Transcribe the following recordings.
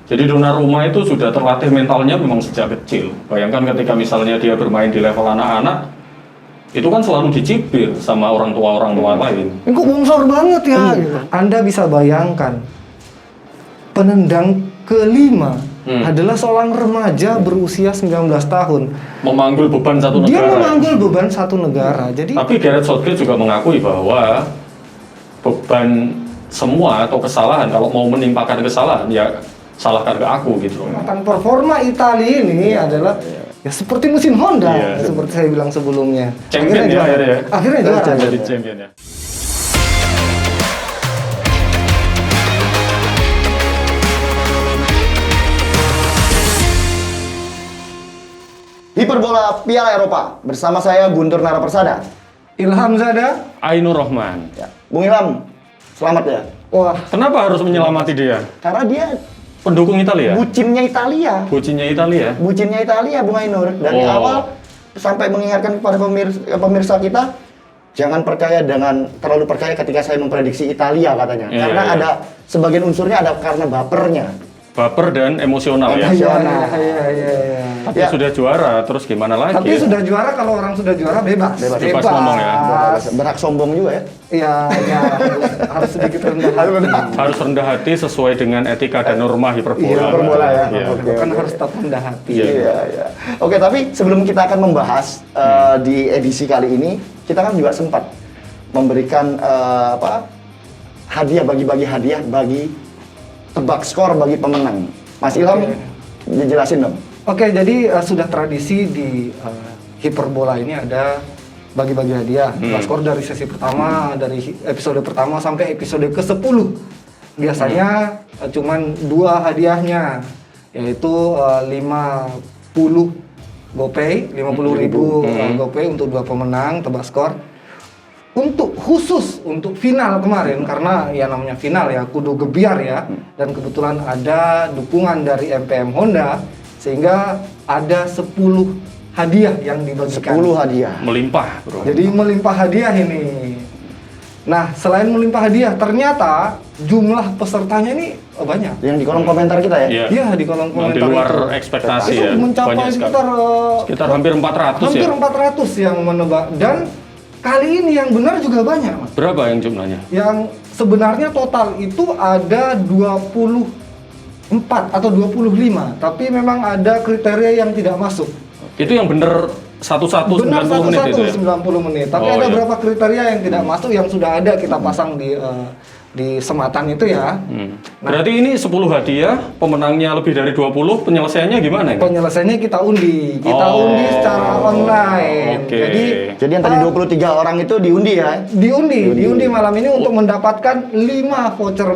Jadi Donnarumma itu sudah terlatih mentalnya memang sejak kecil. Bayangkan ketika misalnya dia bermain di level anak-anak, itu kan selalu dicibir sama orang tua lain. Ini kok bongsor banget ya? Gitu. Anda bisa bayangkan, penendang kelima adalah seorang remaja berusia 19 tahun. Memanggul beban satu negara. Dia memanggul beban satu negara. Jadi, tapi Gareth Southgate juga mengakui bahwa beban semua atau kesalahan, kalau mau menimpakan kesalahan, ya salahkan ke aku gitu. performa Italia ini adalah ya seperti mesin Honda, seperti saya bilang sebelumnya. Champion akhirnya Akhirnya juara. Jadi champion ya. Hiperbola Piala Eropa bersama saya Guntur Narapersada. Ilham Zada. Ainur Rahman. Ya. Bung Ilham, selamat ya. Wah, Kenapa harus menyelamati dia? Karena dia Pendukung Italia. bucinnya Italia. Bucinnya Italia. Bucinnya Italia, Bung Ainur. Dari awal sampai mengingatkan kepada pemirsa kita, jangan terlalu percaya ketika saya memprediksi Italia katanya. Karena ada sebagian unsurnya ada karena bapernya. Baper dan emosional ya. iya. Tapi sudah juara, terus gimana lagi? Tapi sudah juara, kalau orang sudah juara bebas. Bebas ngomong ya. Berhak sombong juga ya. Iya, harus sedikit rendah. Harus rendah hati sesuai dengan etika dan norma hiperbola. Hiperbola ya. Iya. Oke, Kan oke. harus tetap rendah hati. Iya. Oke, tapi sebelum kita akan membahas di edisi kali ini, kita kan juga sempat memberikan hadiah, bagi-bagi hadiah bagi tebak skor bagi pemenang. Mas Ilham, dijelasin dong. Oke, jadi sudah tradisi di Hiperbola ini ada bagi-bagi hadiah. Skor dari sesi pertama, dari episode pertama sampai episode ke-10. Biasanya cuman 2 hadiahnya, yaitu 50 GoPay, 50.000 GoPay untuk 2 pemenang tebak skor. Khusus untuk final kemarin, karena ya namanya final ya, kudu gebiar ya, dan kebetulan ada dukungan dari MPM Honda, sehingga ada 10 hadiah yang dibagikan. 10 hadiah. Melimpah, bro. Jadi melimpah hadiah ini. Nah, selain melimpah hadiah, ternyata jumlah pesertanya ini banyak. Yang di kolom komentar kita ya? Iya. Iya, di kolom Yang komentar di luar itu. ekspektasi Itu ya. mencapai Banyak sekali. sekitar Hampir 400 hampir ya. 400 yang menebak, dan kali ini yang benar juga banyak, Mas. Berapa yang jumlahnya? Yang sebenarnya total itu ada 24 atau 25, tapi memang ada kriteria yang tidak masuk. Itu yang bener satu-satu 90 Benar menit itu ya? 90 menit, tapi Oh, ada iya. beberapa kriteria yang tidak masuk yang sudah ada kita pasang di sematan itu ya. Berarti ini 10 hadiah, pemenangnya lebih dari 20, penyelesaiannya gimana ini? Penyelesaiannya kita undi secara online. Oke. Jadi yang tadi 23 orang itu diundi ya? Diundi malam ini untuk mendapatkan 5 voucher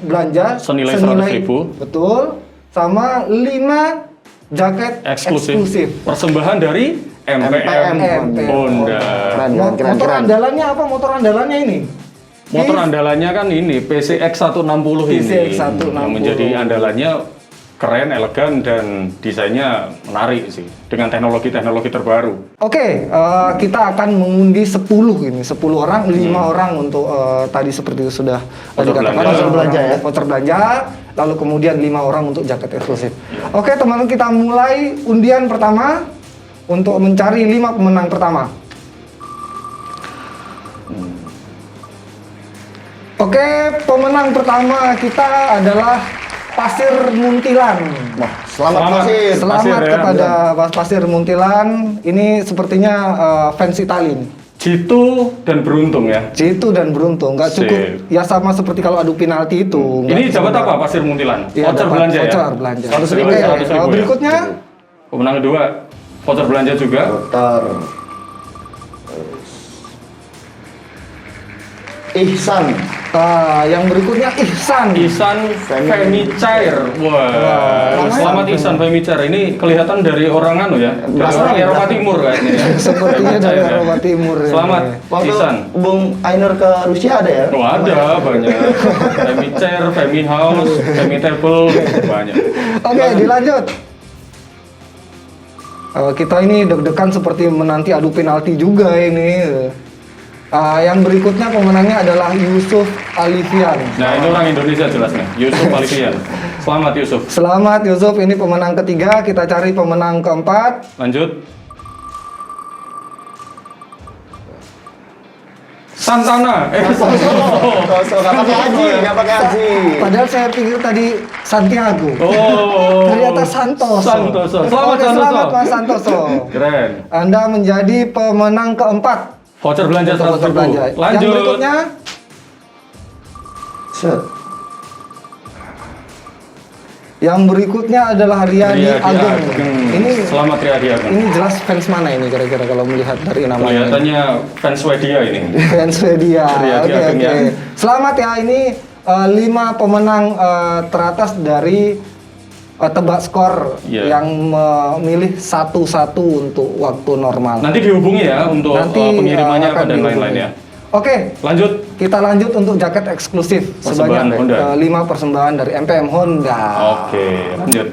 belanja Senilai 100.000. Betul. Sama 5 jaket eksklusif. Persembahan dari MPM Honda. Motor andalannya apa? Motor andalannya ini. Motor andalannya kan ini PCX 160 ini. PCX 160. Yang menjadi andalannya keren, elegan, dan desainnya menarik sih dengan teknologi-teknologi terbaru. Oke, kita akan mengundi 10 ini, 10 orang, 5 orang untuk tadi seperti sudah dikatakan voucher belanja, lalu kemudian 5 orang untuk jaket eksklusif. Oke, teman-teman, kita mulai undian pertama untuk mencari 5 pemenang pertama. Oke, pemenang pertama kita adalah Pasir Muntilan. Wah, selamat Pasir. Selamat ya. kepada Pasir Muntilan. Ini sepertinya fans Itali. Jitu dan beruntung ya. Jitu dan beruntung, nggak cukup ya, sama seperti kalau adu penalti itu. Ini dapat apa Pasir Muntilan? Ya, Voucher dapat belanja voucher ya? belanja. 100.000 Oke, ya? 100.000 ya? berikutnya Pemenang kedua, voucher belanja juga. Dokter Ihsan. yang berikutnya Ihsan. Ihsan Femi Cair. Wah, selamat Ihsan Femi Cair. Ini kelihatan dari orang anu ya, dari orang Eropa Timur kayaknya ya. Sepertinya dari Femi Cair ya. Eropa Timur. Selamat Waktu Ihsan. Bung Ainur ke Rusia ada ya? Oh, ada banyak. Femi Chair, Femi House, Femi Table, banyak. Oke, dilanjut. Kita ini deg-degan seperti menanti adu penalti juga ini. Yang berikutnya pemenangnya adalah Yusuf Alifian. Nah, ini orang Indonesia jelasnya. Yusuf Alifian. Selamat Yusuf. Selamat Yusuf, ini pemenang ketiga. Kita cari pemenang keempat. Lanjut. Santana. Kosong, nggak pakai haji, nggak pakai haji. Padahal saya pikir tadi Santiago. Oh. Ternyata Santoso. Santoso. Selamat Oke, Santoso. selamat Mas Santoso. Keren. Anda menjadi pemenang keempat. Voucher belanja Untuk 100.000. belanja. Lanjut. Yang berikutnya Set. adalah Riyadi Ageng. Ini Selamat Riyadi Ageng. ini jelas fans mana ini kira-kira kalau melihat dari namanya? Kelihatannya fans Swedia ini. Fans Swedia. Riyadi Oke, Ageng oke. ya. Selamat ya, ini 5 pemenang teratas dari tebak skor Iya. yang memilih satu-satu untuk waktu normal. Nanti dihubungi ya untuk pengirimannya akan apa dan dihubungi. lain-lain ya. Oke, Lanjut. kita lanjut untuk jaket eksklusif Persembahan sebanyak Honda. 5 persembahan dari MPM Honda. Oke, lanjut.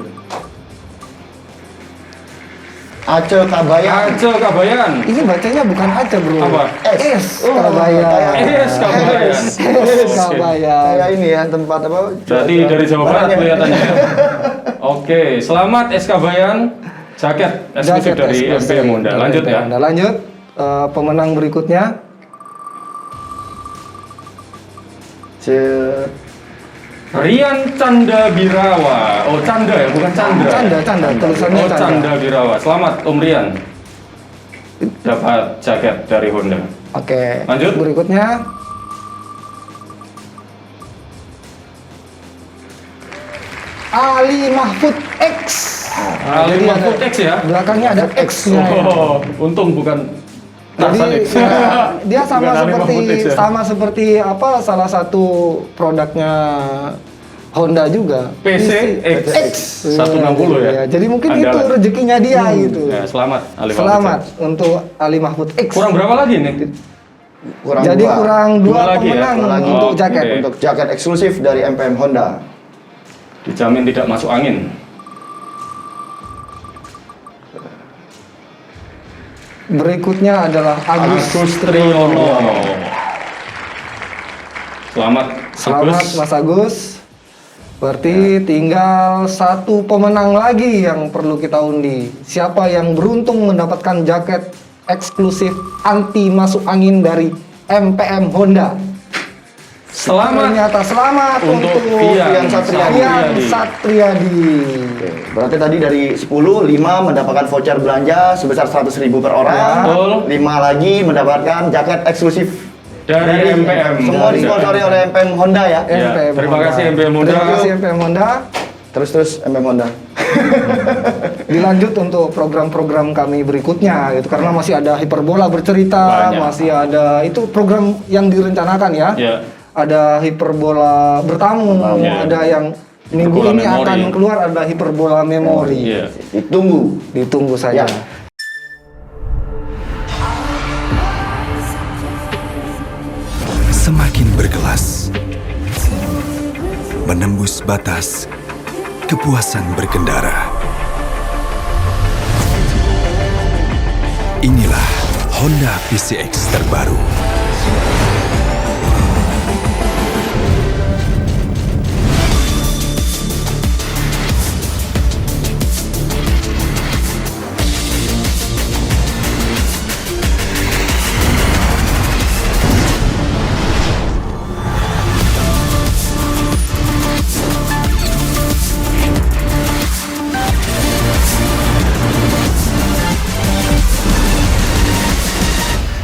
Aceh Kabayan. Aceh Kabayan. Ini bacanya bukan aja bro. Apa? Es Oh, Kabayan. kayak- Es Kabayan. Es Kabayan. Kayak ini ya tempat apa? Berarti dari Jawa Barat Barangnya. kelihatannya. Oke, selamat es Kabayan. Jaket eksklusif Jaket dari eksklusif MPM Honda. dari Lanjut MPM ya. Honda. Lanjut. Pemenang berikutnya Set. Rian Canda Birawa. Oh, Canda ya, bukan Chandra. Canda, tulisannya Oh, Canda. Canda Birawa. Selamat Om Rian. Dapat jaket dari Honda. Oke. Lanjut. Berikutnya Ali Mahfud X. Ali Jadi Mahfud ada- X ya? Belakangnya ada X-nya. Oh, untung bukan Tarzan Jadi X. ya, dia sama Bukan Ali seperti Mahfud X ya? sama seperti apa salah satu produknya Honda juga. PC X 160 ya. Iya, jadi mungkin Andalan. itu rezekinya dia gitu. Ya, selamat Ali Mahfud Selamat X. untuk Ali Mahfud X. Kurang berapa lagi nih? Kurang Jadi dua. kurang Dua 2 lagi ya? pemenang Dua lagi. untuk Oke. jaket. Untuk jaket eksklusif dari MPM Honda. Dijamin tidak masuk angin. Berikutnya adalah Agus Triyono. Selamat, Selamat Agus. Mas Agus. Berarti tinggal 1 pemenang lagi yang perlu kita undi. Siapa yang beruntung mendapatkan jaket eksklusif anti masuk angin dari MPM Honda? Selamat Ternyata selamat untuk untuk Fian Satriadi. Fian Satriadi. Oke, berarti tadi dari 10, 5 mendapatkan voucher belanja sebesar 100.000 per orang. Ya. Betul. 5 lagi mendapatkan jaket eksklusif dari MPM. Semua disponsori oleh MPM Honda ya. Ya, MPM terima Honda. kasih MPM Honda. Terima kasih MPM Honda. Terus MPM Honda. Dilanjut untuk program-program kami berikutnya gitu karena masih ada hiperbola bercerita, Banyak. masih ada itu program yang direncanakan ya. Ya. Ada hiperbola bertamu, Ya. ada yang minggu Hiperbola ini memori. akan keluar ada hiperbola memori. Iya. Ditunggu. Ditunggu saja. Ya. Semakin berkelas, menembus batas, kepuasan berkendara. Inilah Honda PCX terbaru.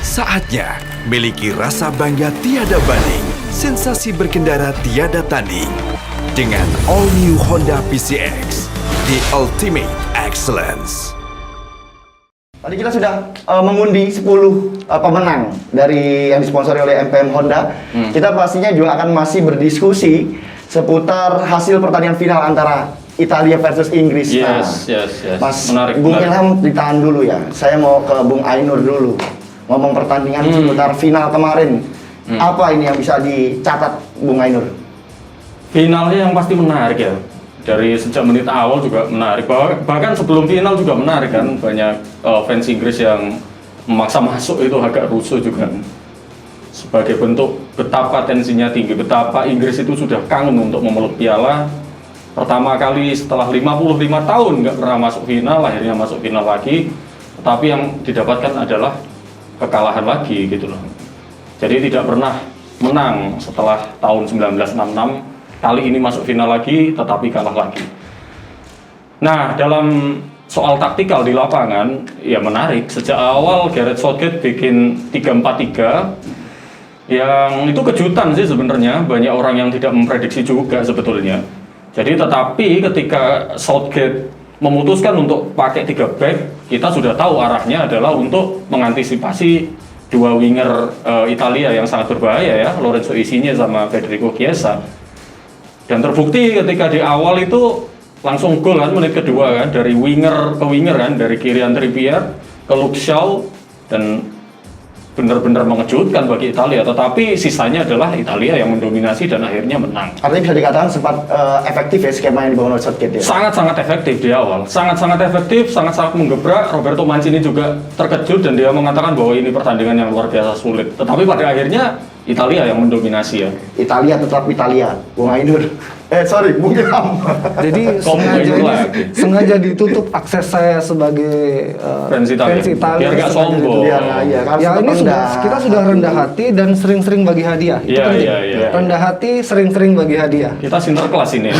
Saatnya miliki rasa bangga tiada banding, sensasi berkendara tiada tanding. Dengan All New Honda PCX, the ultimate excellence. Tadi kita sudah mengundi 10 pemenang dari yang disponsori oleh MPM Honda. Kita pastinya juga akan masih berdiskusi seputar hasil pertandingan final antara Italia versus Inggris. Yes. Mas Menarik. Bung menarik. Ilham ditahan dulu ya. Saya mau ke Bung Ainur dulu. Ngomong pertandingan seputar final kemarin. Apa ini yang bisa dicatat Bung Ainur? Finalnya yang pasti menarik ya. Dari sejak menit awal juga menarik. Bahkan sebelum final juga menarik kan. Banyak fans Inggris yang memaksa masuk itu agak rusuh juga. sebagai bentuk betapa tensinya tinggi, betapa Inggris itu sudah kangen untuk memeluk piala. Pertama kali setelah 55 tahun nggak pernah masuk final, akhirnya masuk final lagi. Tetapi yang didapatkan adalah kekalahan lagi gitu loh. Jadi tidak pernah menang setelah tahun 1966. Kali ini masuk final lagi, tetapi kalah lagi. Nah, dalam soal taktikal di lapangan, ya menarik. Sejak awal Gareth Southgate bikin 3-4-3, yang itu kejutan sih sebenarnya. Banyak orang yang tidak memprediksi juga sebetulnya. Jadi tetapi ketika Southgate memutuskan untuk pakai 3 back, kita sudah tahu arahnya adalah untuk mengantisipasi dua winger Italia yang sangat berbahaya ya, Lorenzo Insigne sama Federico Chiesa. Dan terbukti ketika di awal itu langsung gol kan menit kedua kan, dari winger ke winger kan, dari Kieran Trippier ke Luke Shaw, dan benar-benar mengejutkan bagi Italia. Tetapi sisanya adalah Italia yang mendominasi dan akhirnya menang. Artinya bisa dikatakan sempat efektif ya skema yang dibangun oleh Southgate ya? Sangat-sangat efektif di awal, sangat-sangat efektif, sangat-sangat menggebrak. Roberto Mancini juga terkejut dan dia mengatakan bahwa ini pertandingan yang luar biasa sulit. Tetapi pada akhirnya Italia yang mendominasi ya. Italia tetap Italia, Bung Ainur. Bung Ilham. Jadi sengaja ditutup akses saya sebagai fans Italia. Biar nggak sombong. Ya ini kita sudah rendah hati dan sering-sering bagi hadiah. Itu penting. Rendah hati, sering-sering bagi hadiah. Kita sinterklas ini.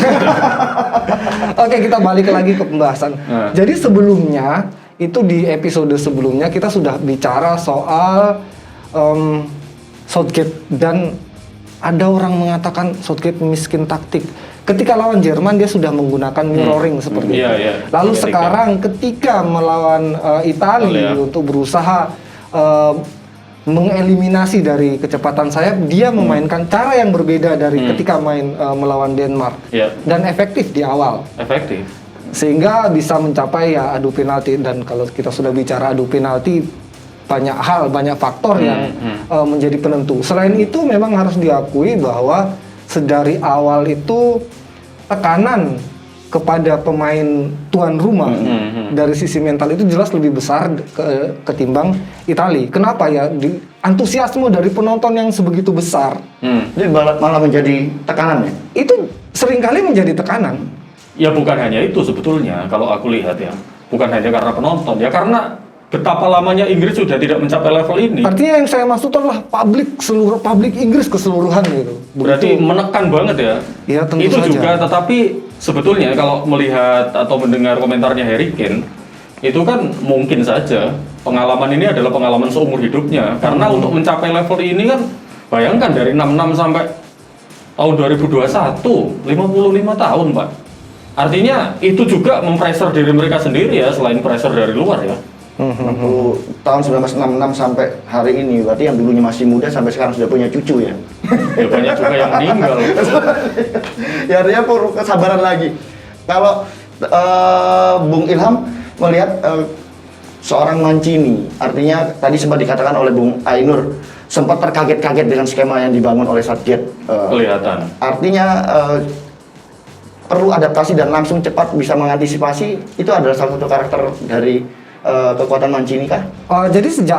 Oke, kita balik lagi ke pembahasan. Jadi sebelumnya, itu di episode sebelumnya kita sudah bicara soal Southgate, dan ada orang mengatakan Southgate miskin taktik. Ketika lawan Jerman dia sudah menggunakan mirroring seperti itu. Lalu sekarang ketika melawan Italia untuk berusaha mengeliminasi dari kecepatan sayap, dia memainkan cara yang berbeda dari ketika main melawan Denmark. Dan efektif di awal. Efektif. Sehingga bisa mencapai ya adu penalti, dan kalau kita sudah bicara adu penalti, banyak hal, banyak faktor yang menjadi penentu. Selain itu memang harus diakui bahwa sedari awal itu tekanan kepada pemain tuan rumah dari sisi mental itu jelas lebih besar ketimbang Italia. Kenapa ya? Antusiasme dari penonton yang sebegitu besar. Jadi malah menjadi tekanan ya? Itu seringkali menjadi tekanan. Ya bukan hanya itu sebetulnya kalau aku lihat ya. Bukan hanya karena penonton, ya karena betapa lamanya Inggris sudah tidak mencapai level ini. Artinya yang saya maksud adalah publik Inggris keseluruhan gitu. Berarti menekan banget ya. Iya, tentu itu saja. juga, tetapi sebetulnya kalau melihat atau mendengar komentarnya Harry Kane, itu kan mungkin saja pengalaman ini adalah pengalaman seumur hidupnya. Karena untuk mencapai level ini kan, bayangkan dari 66 sampai tahun 2021, 55 tahun Pak. Artinya itu juga mempressure diri mereka sendiri ya, selain pressure dari luar ya. Tahun 1966 sampai hari ini, berarti yang dulunya masih muda sampai sekarang sudah punya cucu ya? Ya banyak juga yang meninggal. Ya artinya perlu kesabaran lagi. Kalau Bung Ilham melihat seorang Mancini, artinya tadi sempat dikatakan oleh Bung Ainur, sempat terkaget-kaget dengan skema yang dibangun oleh Southgate. Kelihatan. Artinya perlu adaptasi dan langsung cepat bisa mengantisipasi, itu adalah salah satu karakter dari kekuatan Mancini kah? Jadi sejak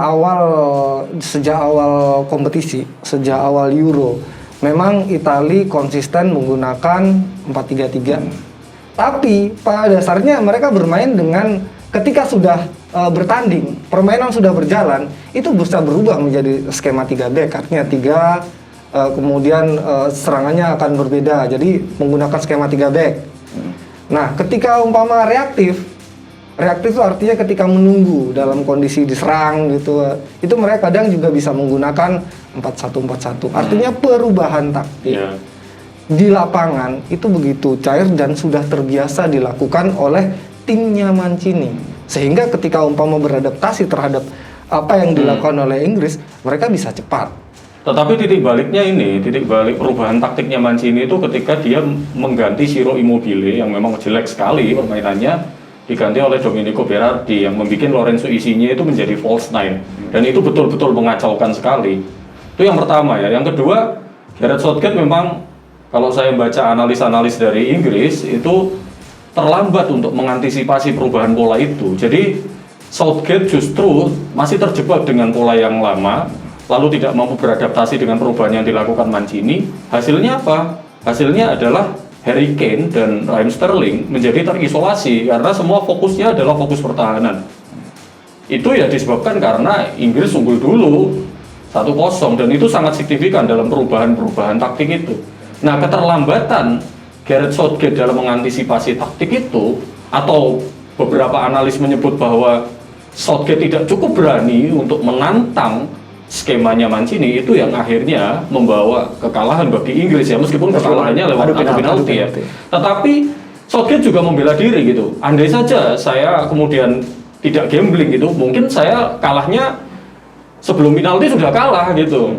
awal kompetisi, sejak awal Euro, memang Italia konsisten menggunakan 4-3-3. Tapi pada dasarnya mereka bermain dengan ketika sudah bertanding, permainan sudah berjalan, itu bisa berubah menjadi skema 3 back, artinya 3 kemudian serangannya akan berbeda. Jadi menggunakan skema 3 back. Nah, ketika umpama reaktif itu artinya ketika menunggu dalam kondisi diserang gitu, itu mereka kadang juga bisa menggunakan 4-1-4-1. Artinya perubahan taktik di lapangan itu begitu cair dan sudah terbiasa dilakukan oleh timnya Mancini. Sehingga ketika umpama beradaptasi terhadap apa yang dilakukan oleh Inggris, mereka bisa cepat. Tetapi titik baliknya ini, titik balik perubahan taktiknya Mancini itu ketika dia mengganti Ciro Immobile yang memang jelek sekali permainannya, diganti oleh Domenico Berardi yang membuat Lorenzo Insigne itu menjadi false nine, dan itu betul-betul mengacaukan sekali. Itu yang pertama ya. Yang kedua, Gareth Southgate memang kalau saya baca analis-analis dari Inggris itu terlambat untuk mengantisipasi perubahan pola itu. Jadi Southgate justru masih terjebak dengan pola yang lama, lalu tidak mampu beradaptasi dengan perubahan yang dilakukan Mancini. Hasilnya apa? Hasilnya adalah Harry Kane dan Raheem Sterling menjadi terisolasi karena semua fokusnya adalah fokus pertahanan. Itu ya disebabkan karena Inggris unggul dulu 1-0 dan itu sangat signifikan dalam perubahan-perubahan taktik itu. Nah, keterlambatan Gareth Southgate dalam mengantisipasi taktik itu, atau beberapa analis menyebut bahwa Southgate tidak cukup berani untuk menantang skemanya Mancini, itu yang akhirnya membawa kekalahan bagi Inggris ya, meskipun kekalahannya lewat adu penalti ya. Tetapi Southgate juga membela diri gitu. Andai saja saya kemudian tidak gambling gitu, mungkin saya kalahnya sebelum penalti sudah kalah gitu.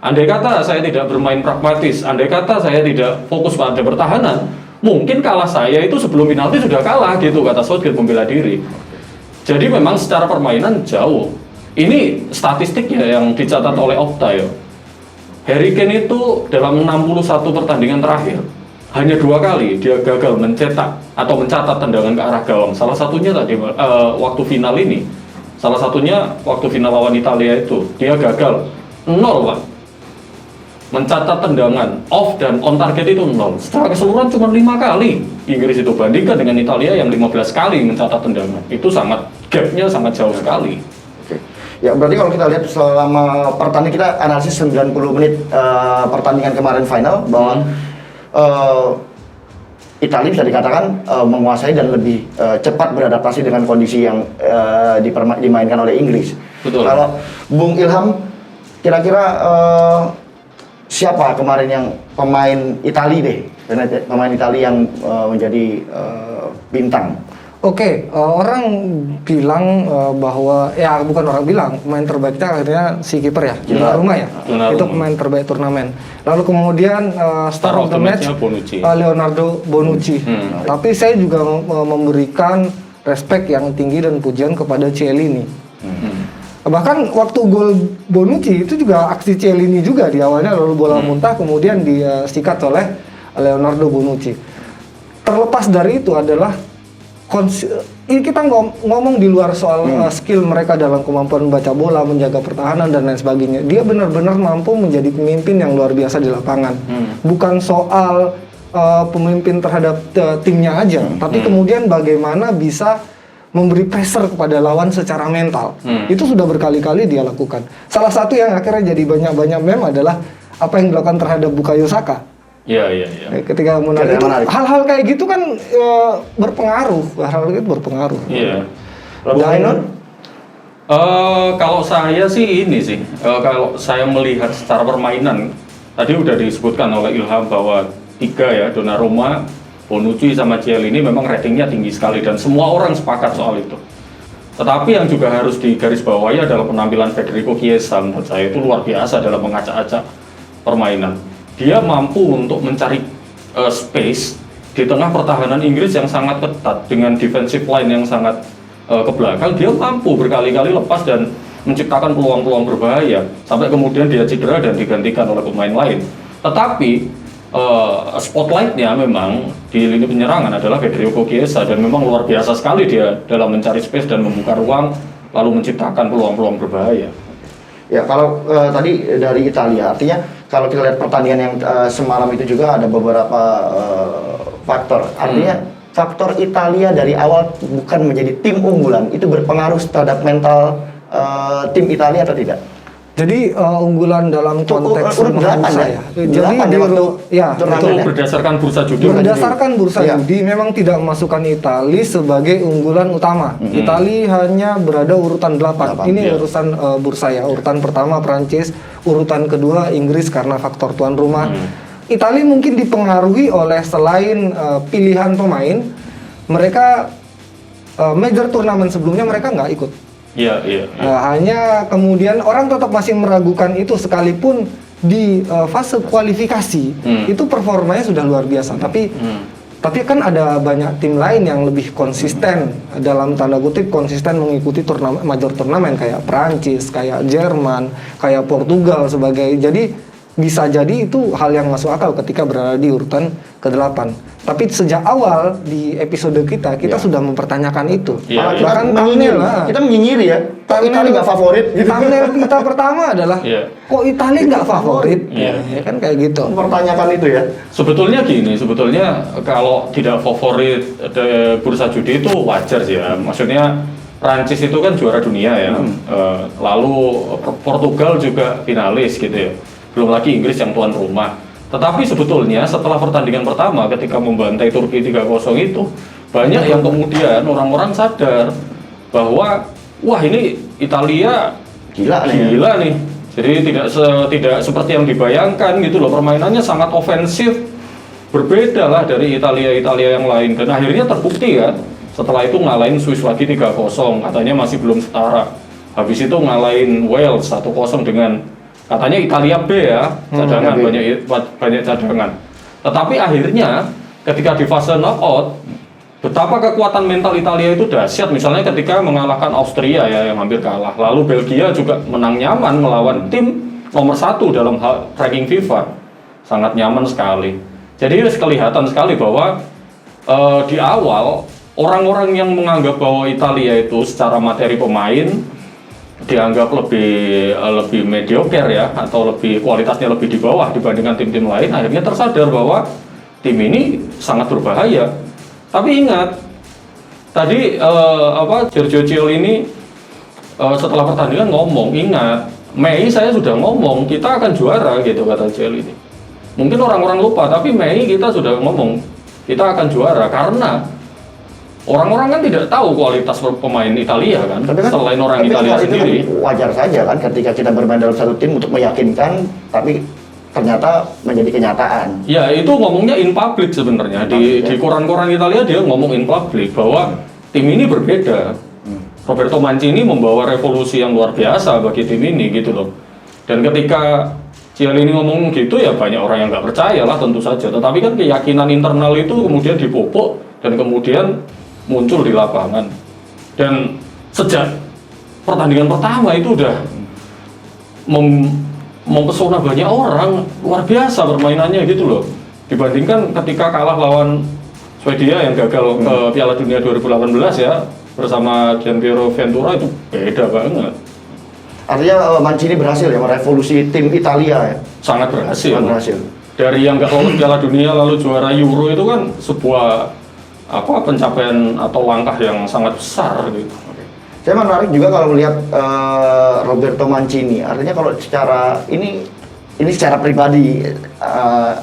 Andai kata saya tidak bermain pragmatis, andai kata saya tidak fokus pada pertahanan, mungkin kalah saya itu sebelum penalti sudah kalah gitu, kata Southgate membela diri. Jadi memang secara permainan jauh. Ini statistik ya yang dicatat oleh Opta ya. Harry Kane itu dalam 61 pertandingan terakhir hanya 2 kali dia gagal mencetak atau mencatat tendangan ke arah gawang. Salah satunya tadi waktu final ini. Salah satunya waktu final lawan Italia itu dia gagal 0 Pak. Mencatat tendangan off dan on target itu 0. Secara keseluruhan cuma 5 kali Inggris itu, bandingkan dengan Italia yang 15 kali mencatat tendangan. Itu gapnya sangat jauh sekali. Oke. Ya berarti kalau kita lihat selama pertandingan, kita analisis 90 menit pertandingan kemarin final, bahwa Italia bisa dikatakan menguasai dan lebih cepat beradaptasi dengan kondisi yang dimainkan oleh Inggris. Betul. Kalau Bung Ilham, kira-kira siapa kemarin yang pemain Italia deh, pemain Italia yang menjadi bintang? Oke, orang bilang bahwa, ya bukan orang bilang, pemain terbaiknya akhirnya si kiper ya, Donnarumma ya. Donnarumma. Itu pemain terbaik turnamen. Lalu kemudian star of the match Leonardo Bonucci. Tapi saya juga memberikan respect yang tinggi dan pujian kepada Chiellini. Bahkan waktu gol Bonucci itu juga aksi Chiellini juga di awalnya, lalu bola muntah kemudian disikat oleh Leonardo Bonucci. Terlepas dari itu adalah ini kita ngomong di luar soal skill mereka dalam kemampuan membaca bola, menjaga pertahanan dan lain sebagainya. Dia benar-benar mampu menjadi pemimpin yang luar biasa di lapangan. Bukan soal pemimpin terhadap timnya aja, tapi kemudian bagaimana bisa memberi pressure kepada lawan secara mental. Itu sudah berkali-kali dia lakukan. Salah satu yang akhirnya jadi banyak-banyak meme adalah apa yang dilakukan terhadap Bukayo Saka. Iya. Ketika menarik itu, hal-hal kayak gitu kan berpengaruh. Hal-hal itu berpengaruh. Iya. Kalau kalau saya sih ini sih, kalau saya melihat secara permainan, tadi udah disebutkan oleh Ilham bahwa 3 ya, Donnarumma, Bonucci sama Chiellini memang ratingnya tinggi sekali dan semua orang sepakat soal itu. Tetapi yang juga harus digarisbawahi adalah penampilan Federico Chiesa. Menurut saya itu luar biasa dalam mengacak-acak permainan. Dia mampu untuk mencari space di tengah pertahanan Inggris yang sangat ketat dengan defensive line yang sangat ke belakang. Dia mampu berkali-kali lepas dan menciptakan peluang-peluang berbahaya sampai kemudian dia cedera dan digantikan oleh pemain lain. Tetapi spotlightnya memang di lini penyerangan adalah Federico Chiesa dan memang luar biasa sekali dia dalam mencari space dan membuka ruang lalu menciptakan peluang-peluang berbahaya. Ya, kalau tadi dari Italia, artinya kalau kita lihat pertandingan yang semalam itu juga ada beberapa faktor. Artinya faktor Italia dari awal bukan menjadi tim unggulan, itu berpengaruh terhadap mental tim Italia atau tidak? Jadi unggulan dalam konteks bursa ya. Jadi itu berdasarkan bursa judi. Berdasarkan bursa judi memang tidak memasukkan Italia sebagai unggulan utama. Italia hanya berada urutan 8. Ini urusan bursa ya. Urutan pertama Prancis, urutan kedua Inggris karena faktor tuan rumah. Italia mungkin dipengaruhi oleh selain pilihan pemain, mereka major turnamen sebelumnya mereka nggak ikut. Iya. Hanya kemudian orang tetap masih meragukan itu sekalipun di fase kualifikasi itu performanya sudah luar biasa. Tapi kan ada banyak tim lain yang lebih konsisten, dalam tanda kutip konsisten mengikuti major turnamen kayak Prancis, kayak Jerman, kayak Portugal sebagai. Jadi bisa jadi itu hal yang masuk akal ketika berada di urutan ke-8. Tapi sejak awal di episode kita sudah mempertanyakan itu. Iya, Malah iya. Bahkan menyinyir, thumbnail, kita menyinyiri ya. Kok Italia nggak favorit? Gitu. thumbnail kita pertama adalah Iya. kok Italia nggak favorit? Iya. Ya kan kayak gitu. Mempertanyakan itu ya. Sebetulnya gini, sebetulnya kalau tidak favorit bursa judi itu wajar sih ya. Maksudnya Prancis itu kan juara dunia ya. Lalu Portugal juga finalis gitu ya. Belum lagi Inggris yang tuan rumah. Tetapi sebetulnya setelah pertandingan pertama ketika membantai Turki 3-0 itu, banyak yang kemudian orang-orang sadar bahwa wah ini Italia Gila nih. ya. gila nih. Jadi tidak seperti yang dibayangkan gitu loh. Permainannya sangat ofensif. Berbeda lah dari Italia yang lain, dan akhirnya terbukti kan. Setelah itu ngalahin Swiss lagi 3-0, katanya masih belum setara. Habis itu ngalahin Wales 1-0 dengan katanya Italia B ya, cadangan, B. banyak cadangan. Tetapi akhirnya ketika di fase knockout, betapa kekuatan mental Italia itu dahsyat. Misalnya ketika mengalahkan Austria ya yang hampir kalah, lalu Belgia juga menang nyaman melawan tim nomor 1 dalam ranking FIFA, sangat nyaman sekali. Jadi kelihatan sekali bahwa di awal orang-orang yang menganggap bahwa Italia itu secara materi pemain dianggap lebih mediocre ya, atau lebih kualitasnya lebih di bawah dibandingkan tim-tim lain, akhirnya tersadar bahwa tim ini sangat berbahaya. Tapi ingat tadi Giorgio Chiellini setelah pertandingan ngomong, ingat Mei saya sudah ngomong kita akan juara gitu, kata Chiellini. Mungkin orang-orang lupa, tapi Mei kita sudah ngomong kita akan juara, karena orang-orang kan tidak tahu kualitas pemain Italia kan, selain orang Italia itu sendiri. kan wajar saja kan ketika kita bermain dalam satu tim untuk meyakinkan, tapi ternyata menjadi kenyataan. Ya itu ngomongnya in public sebenarnya, di koran-koran Italia dia ngomong in public bahwa tim ini berbeda. Roberto Mancini membawa revolusi yang luar biasa bagi tim ini gitu loh. Dan ketika Chiellini ngomong gitu ya banyak orang yang nggak percaya lah tentu saja. Tetapi kan keyakinan internal itu kemudian dipupuk dan kemudian muncul di lapangan. Dan sejak pertandingan pertama itu udah mempesona banyak orang, luar biasa permainannya gitu loh. Dibandingkan ketika kalah lawan Swedia yang gagal ke Piala Dunia 2018 ya, bersama Gianpiero Ventura, itu beda banget. Artinya Mancini berhasil ya merevolusi tim Italia ya. Sangat berhasil. Sangat berhasil. Dari yang nggak lolos Piala Dunia lalu juara Euro itu kan sebuah pencapaian atau langkah yang sangat besar gitu. Saya menarik juga kalau melihat Roberto Mancini. Artinya kalau secara ini secara pribadi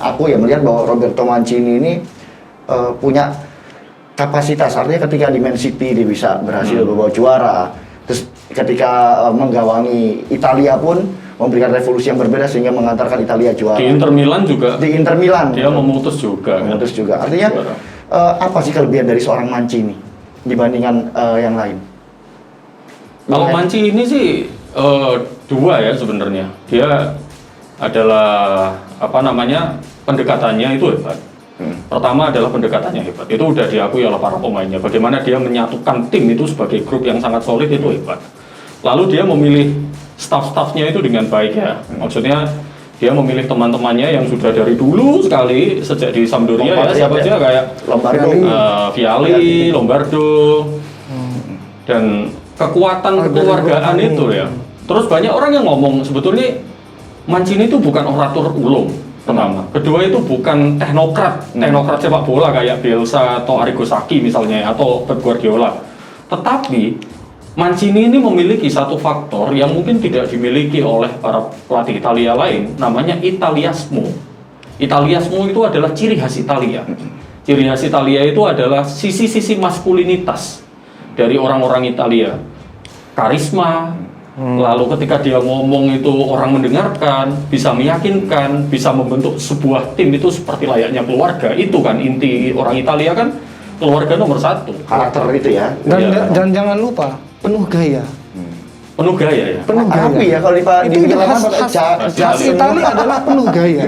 aku ya melihat bahwa Roberto Mancini ini punya kapasitas. Artinya ketika di Man City dia bisa berhasil membawa juara. Terus ketika menggawangi Italia pun memberikan revolusi yang berbeda sehingga mengantarkan Italia juara. Di Inter Milan juga. Di Inter Milan Dia memutus juga. memutus juga. Artinya Juara. apa sih kelebihan dari seorang Mancini dibandingkan yang lain? Kalau Mancini sih dua ya sebenarnya. Dia adalah pendekatannya itu hebat. Pertama adalah pendekatannya hebat. Itu udah diakui oleh para pemainnya. Bagaimana dia menyatukan tim itu sebagai grup yang sangat solid itu hebat. Lalu dia memilih staff-staffnya itu dengan baik ya. Maksudnya dia memilih teman-temannya yang sudah dari dulu sekali sejak di Sampdoria ya, siapa aja kayak Lombardo, Vialli, Lombardo, dan kekuatan kekeluargaan itu ya. Terus banyak orang yang ngomong sebetulnya Mancini itu bukan orator ulung pertama. Kedua itu bukan teknokrat sepak bola kayak Bielsa atau Arrigo Sacchi misalnya atau Pep Guardiola. Tetapi Mancini ini memiliki satu faktor yang mungkin tidak dimiliki oleh para pelatih Italia lain, namanya Italiasmo. Italiasmo itu adalah ciri khas Italia. Ciri khas Italia itu adalah sisi-sisi maskulinitas dari orang-orang Italia. Karisma, lalu ketika dia ngomong itu orang mendengarkan, bisa meyakinkan, bisa membentuk sebuah tim itu seperti layaknya keluarga. Itu kan inti orang Italia kan, keluarga nomor satu. karakter itu ya. Dan jangan lupa penuh gaya. Penuh gaya ya. Penuh gaya. Rapi ya kalau Itu khas Italia adalah penuh gaya.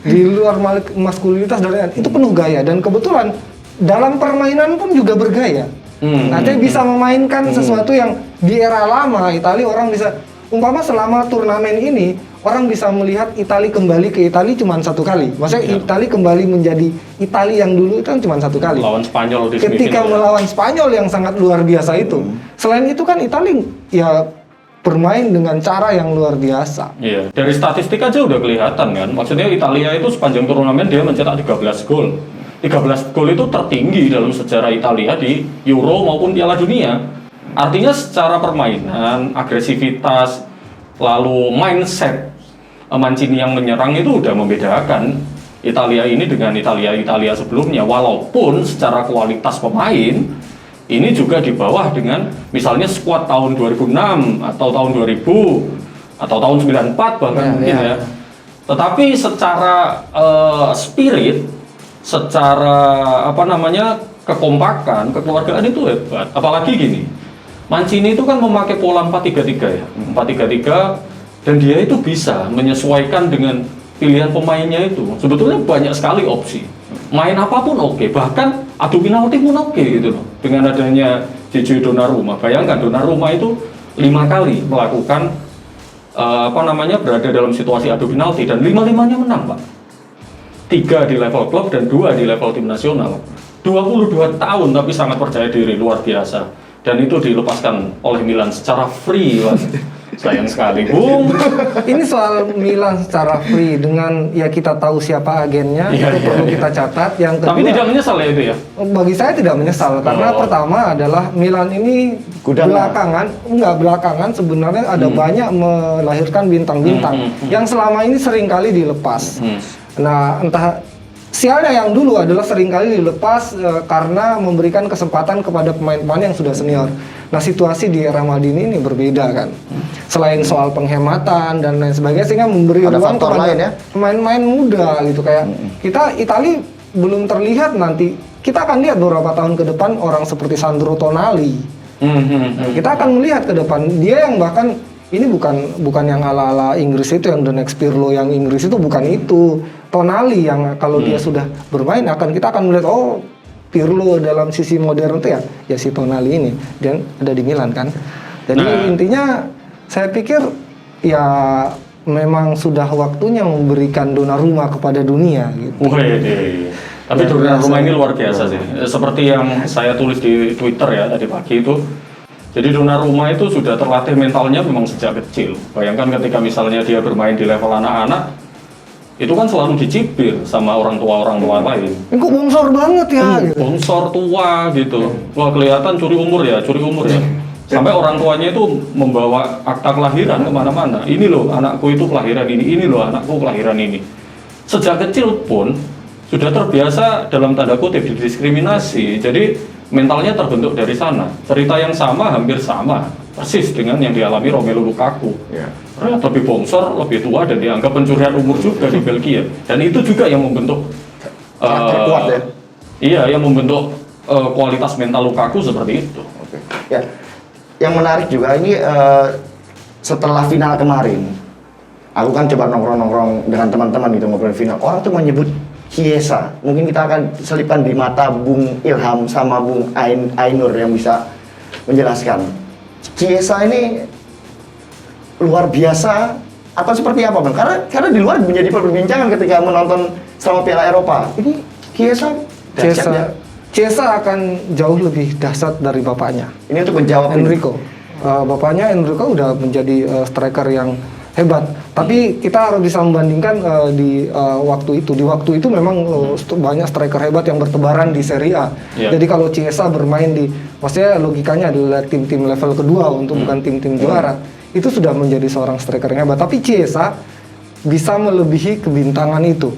Di luar maskulinitas dan lain-lain, itu penuh gaya, dan kebetulan dalam permainan pun juga bergaya. Nanti bisa memainkan sesuatu yang di era lama Italia orang bisa umpama selama turnamen ini orang bisa melihat Italia kembali ke Italia cuma satu kali. Maksudnya Iya. Italia kembali menjadi Italia yang dulu itu kan cuma satu kali. Lawan Spanyol di Ketika semifinal. melawan Spanyol yang sangat luar biasa itu. Selain itu kan Italia ya bermain dengan cara yang luar biasa. Iya, dari statistik aja udah kelihatan kan. Maksudnya Italia itu sepanjang turnamen dia mencetak 13 gol. 13 gol itu tertinggi dalam sejarah Italia di Euro maupun Piala Dunia. Artinya secara permainan, agresivitas, lalu mindset Mancini yang menyerang itu udah membedakan Italia ini dengan Italia sebelumnya. Walaupun secara kualitas pemain ini juga di bawah dengan misalnya skuad tahun 2006 atau tahun 2000 atau tahun 94 bahkan mungkin ya. Tetapi secara spirit, secara kekompakan, kekeluargaan itu hebat. Apalagi gini, Mancini itu kan memakai pola 4-3-3 ya, 4-3-3, dan dia itu bisa menyesuaikan dengan pilihan pemainnya itu. Sebetulnya banyak sekali opsi. Main apapun oke, bahkan adu penalti pun oke gitu loh. Dengan adanya Gigi Donnarumma, bayangkan Donnarumma itu 5 kali melakukan berada dalam situasi adu penalti dan 5-5-nya menang, Pak. 3 di level klub dan 2 di level tim nasional. 22 tahun tapi sangat percaya diri, luar biasa. Dan itu dilepaskan oleh Milan secara free, Pak. Sayang sekali, Bung. Ini soal Milan secara free dengan ya kita tahu siapa agennya, Iya, itu iya, perlu iya. kita catat. Yang kedua, Tapi tidak menyesal ya itu ya? bagi saya tidak menyesal karena Oh. pertama adalah Milan ini Gudangnya. belakangan sebenarnya ada banyak melahirkan bintang-bintang yang selama ini seringkali dilepas. Nah, entah sialnya yang dulu adalah seringkali dilepas karena memberikan kesempatan kepada pemain-pemain yang sudah senior. Nah, situasi di era Maldini ini berbeda kan. Selain soal penghematan dan lain sebagainya, sehingga memberi Ada ruang faktor kepada lain ya? pemain-pemain muda gitu kayak kita Italia belum terlihat nanti. Kita akan lihat beberapa tahun ke depan orang seperti Sandro Tonali. Kita akan melihat ke depan dia yang bahkan ini bukan yang ala-ala Inggris itu yang The Next Pirlo yang Inggris itu bukan itu. Tonali yang kalau dia sudah bermain kita akan melihat Pirlo dalam sisi modern itu ya si Tonali ini dan ada di Milan kan. Jadi intinya saya pikir ya memang sudah waktunya memberikan Donnarumma kepada dunia gitu. Wih, tapi Donnarumma ini luar biasa sih. Seperti yang saya tulis di Twitter ya tadi pagi itu. Jadi Donnarumma itu sudah terlatih mentalnya memang sejak kecil. Bayangkan ketika misalnya dia bermain di level anak-anak, itu kan selalu dicibir sama orang tua lain. Ini kok bongsor banget ya gitu. Bongsor tua gitu. Wah, kelihatan curi umur ya. Sampai orang tuanya itu membawa akta kelahiran kemana-mana. Ini loh anakku itu kelahiran ini loh anakku kelahiran ini. Sejak kecil pun sudah terbiasa dalam tanda kutip didiskriminasi. Jadi mentalnya terbentuk dari sana. Cerita yang sama, hampir sama, persis dengan yang dialami Romelu Lukaku. Lebih bongsor, lebih tua dan dianggap pencurian umur juga di Belgia. Dan itu juga yang membentuk Kuat ya? Iya, yang membentuk kualitas mental Lukaku seperti itu. Oke. Ya. Yang menarik juga ini setelah final kemarin, aku kan coba nongkrong-nongkrong dengan teman-teman gitu ngobrol final. Orang tuh menyebut Chiesa. Mungkin kita akan selipkan di mata Bung Ilham sama Bung Ainur yang bisa menjelaskan. Chiesa ini luar biasa atau seperti apa, Bang? Karena di luar menjadi perbincangan ketika menonton selama Piala Eropa. Ini Chiesa dahsyat ya. Chiesa akan jauh lebih dahsyat dari bapaknya. Ini untuk menjawab ini. Enrico. Bapaknya Enrico udah menjadi striker yang hebat. Tapi kita harus bisa membandingkan di waktu itu. Di waktu itu memang banyak striker hebat yang bertebaran di Serie A. Yeah. Jadi kalau Chiesa bermain maksudnya logikanya adalah tim-tim level kedua untuk bukan tim-tim juara. Itu sudah menjadi seorang striker yang hebat. Tapi Chiesa bisa melebihi kebintangan itu.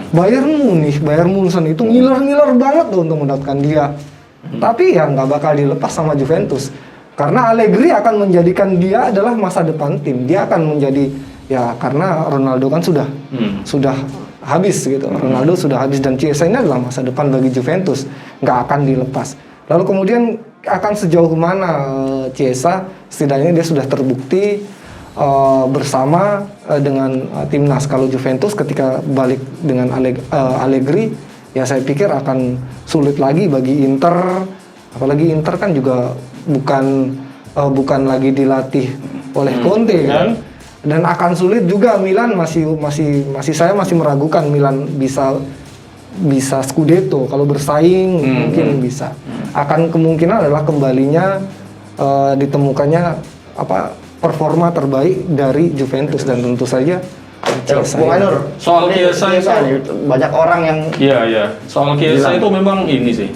Bayern Munchen itu ngiler-ngiler banget tuh untuk mendapatkan dia. Tapi ya nggak bakal dilepas sama Juventus. Karena Allegri akan menjadikan dia adalah masa depan tim. Dia akan menjadi ya karena Ronaldo kan sudah habis gitu. Ronaldo sudah habis dan Chiesa ini adalah masa depan bagi Juventus. Nggak akan dilepas. Lalu kemudian akan sejauh mana Chiesa setidaknya dia sudah terbukti bersama dengan timnas. Kalau Juventus ketika balik dengan Allegri ya saya pikir akan sulit lagi bagi Inter, apalagi Inter kan juga bukan lagi dilatih oleh Conte kan. dan akan sulit juga Milan saya masih meragukan Milan bisa Scudetto. Kalau bersaing mungkin bisa. Akan kemungkinan adalah kembalinya ditemukannya performa terbaik dari Juventus dan tentu saja Chiesa. Bung Ainur, Soal Chiesa nih, banyak orang yang Iya. Soal Chiesa itu memang ini sih.